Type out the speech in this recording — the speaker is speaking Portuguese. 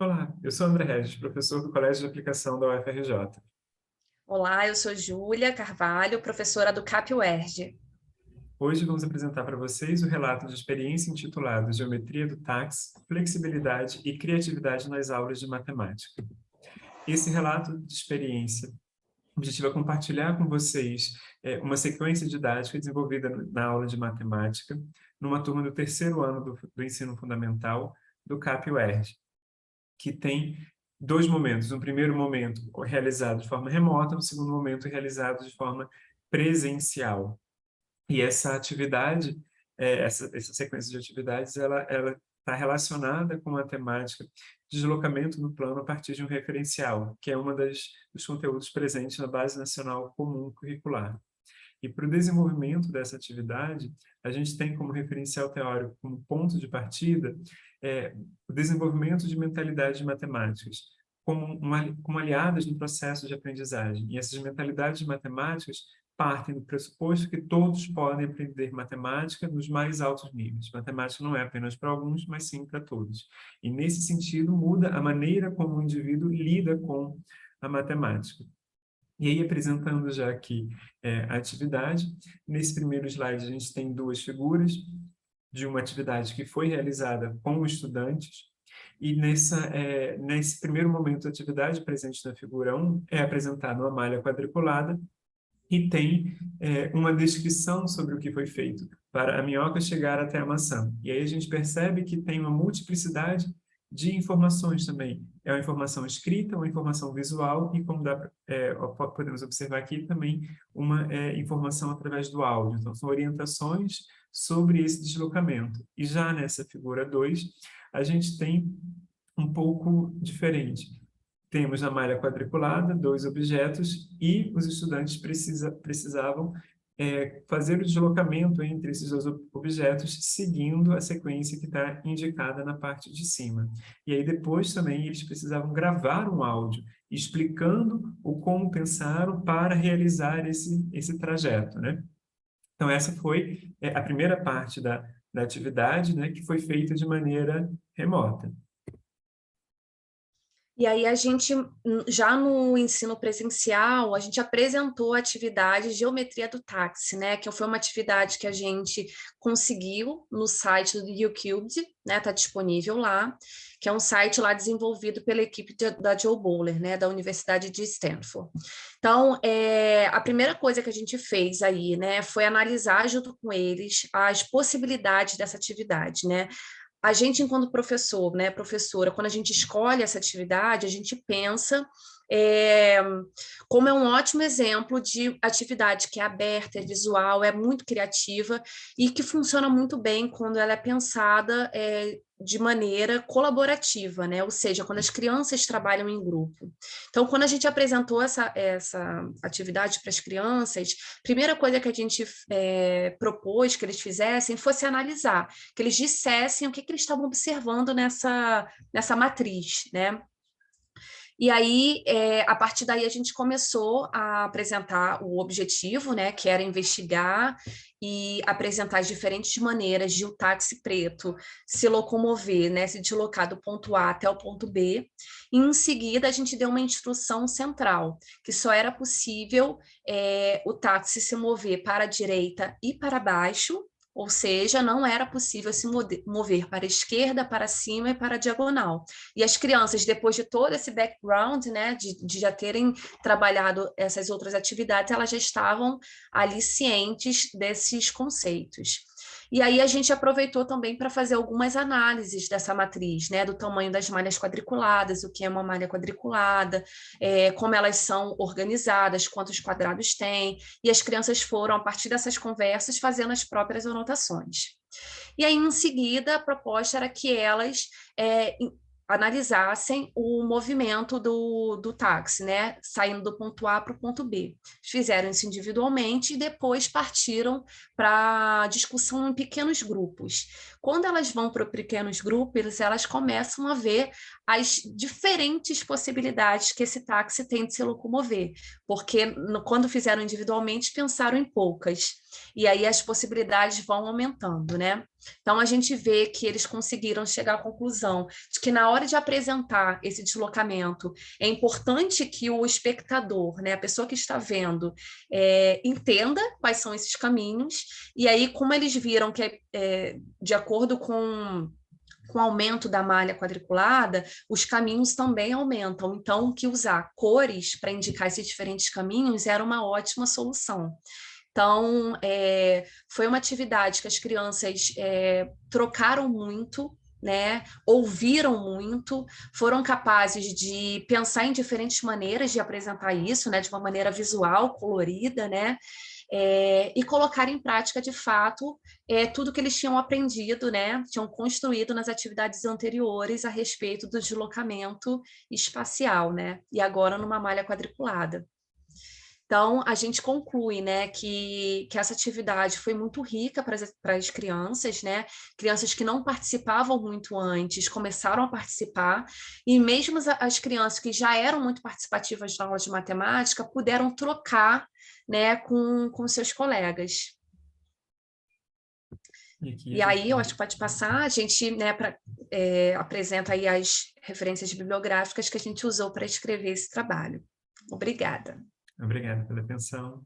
Olá, eu sou André Regis, professor do Colégio de Aplicação da UFRJ. Olá, eu sou Júlia Carvalho, professora do CAP-UERJ. Hoje vamos apresentar para vocês o relato de experiência intitulado Geometria do Táxi, Flexibilidade e Criatividade nas Aulas de Matemática. Esse relato de experiência, o objetivo é compartilhar com vocês uma sequência didática desenvolvida na aula de matemática, numa turma do terceiro ano do ensino fundamental do CAP-UERJ, que tem dois momentos. Um primeiro momento realizado de forma remota, um segundo momento realizado de forma presencial. E essa atividade, essa sequência de atividades, ela está relacionada com a temática de deslocamento no plano a partir de um referencial, que é uma dos conteúdos presentes na Base Nacional Comum Curricular. E para o desenvolvimento dessa atividade, a gente tem como referencial teórico, como ponto de partida, o desenvolvimento de mentalidades matemáticas, como aliadas no processo de aprendizagem. E essas mentalidades matemáticas partem do pressuposto que todos podem aprender matemática nos mais altos níveis. Matemática não é apenas para alguns, mas sim para todos. E, nesse sentido, muda a maneira como o indivíduo lida com a matemática. E aí, apresentando já aqui a atividade, nesse primeiro slide a gente tem duas figuras de uma atividade que foi realizada com estudantes, e nesse primeiro momento da atividade, presente na figura 1, é apresentada uma malha quadriculada e tem uma descrição sobre o que foi feito para a minhoca chegar até a maçã. E aí a gente percebe que tem uma multiplicidade de informações também. É uma informação escrita, uma informação visual e, como podemos observar aqui, também uma informação através do áudio. Então, são orientações sobre esse deslocamento. E já nessa figura 2, a gente tem um pouco diferente. Temos na malha quadriculada dois objetos e os estudantes precisavam fazer o deslocamento entre esses dois objetos seguindo a sequência que está indicada na parte de cima. E aí depois também eles precisavam gravar um áudio explicando o como pensaram para realizar esse trajeto, né? Então essa foi a primeira parte da atividade, né, que foi feita de maneira remota. E aí a gente, já no ensino presencial, a gente apresentou a atividade Geometria do Táxi, né? Que foi uma atividade que a gente conseguiu no site do YouCubed, né? Está disponível lá, que é um site lá desenvolvido pela equipe da Joe Bowler, né? Da Universidade de Stanford. Então, a primeira coisa que a gente fez aí, né? Foi analisar junto com eles as possibilidades dessa atividade, né? A gente, enquanto professor, né, professora, quando a gente escolhe essa atividade, a gente pensa é, como é um ótimo exemplo de atividade que é aberta, é visual, é muito criativa e que funciona muito bem quando ela é pensada de maneira colaborativa, né? Ou seja, quando as crianças trabalham em grupo. Então, quando a gente apresentou essa atividade para as crianças, a primeira coisa que a gente propôs que eles fizessem fosse analisar, que eles dissessem o que eles estavam observando nessa matriz, né? E aí, a partir daí, a gente começou a apresentar o objetivo, né, que era investigar e apresentar as diferentes maneiras de o táxi preto se locomover, né, se deslocar do ponto A até o ponto B. E, em seguida, a gente deu uma instrução central, que só era possível o táxi se mover para a direita e para baixo, ou seja, não era possível se mover para a esquerda, para cima e para a diagonal. E as crianças, depois de todo esse background, né, de já terem trabalhado essas outras atividades, elas já estavam ali cientes desses conceitos. E aí a gente aproveitou também para fazer algumas análises dessa matriz, né, do tamanho das malhas quadriculadas, o que é uma malha quadriculada, como elas são organizadas, quantos quadrados tem, e as crianças foram, a partir dessas conversas, fazendo as próprias anotações. E aí, em seguida, a proposta era que elas analisassem o movimento do táxi, né? Saindo do ponto A para o ponto B. Fizeram isso individualmente e depois partiram para discussão em pequenos grupos. Quando elas vão para pequenos grupos, elas começam a ver as diferentes possibilidades que esse táxi tem de se locomover, porque quando fizeram individualmente, pensaram em poucas. E aí as possibilidades vão aumentando, né? Então, a gente vê que eles conseguiram chegar à conclusão de que na hora de apresentar esse deslocamento, é importante que o espectador, né, a pessoa que está vendo, entenda quais são esses caminhos, e aí, como eles viram que, de acordo com o aumento da malha quadriculada, os caminhos também aumentam. Então, que usar cores para indicar esses diferentes caminhos era uma ótima solução. Então, foi uma atividade que as crianças trocaram muito, né? Ouviram muito, foram capazes de pensar em diferentes maneiras de apresentar isso, né? De uma maneira visual, colorida, né? E colocar em prática, de fato, tudo que eles tinham aprendido, né? Tinham construído nas atividades anteriores a respeito do deslocamento espacial, né? E agora numa malha quadriculada. Então, a gente conclui, né, que essa atividade foi muito rica para as crianças, né? Crianças que não participavam muito antes começaram a participar, e mesmo as crianças que já eram muito participativas na aula de matemática puderam trocar, né, com seus colegas. E aí, eu acho que pode passar, a gente, né, apresenta aí as referências bibliográficas que a gente usou para escrever esse trabalho. Obrigada. Obrigado pela atenção.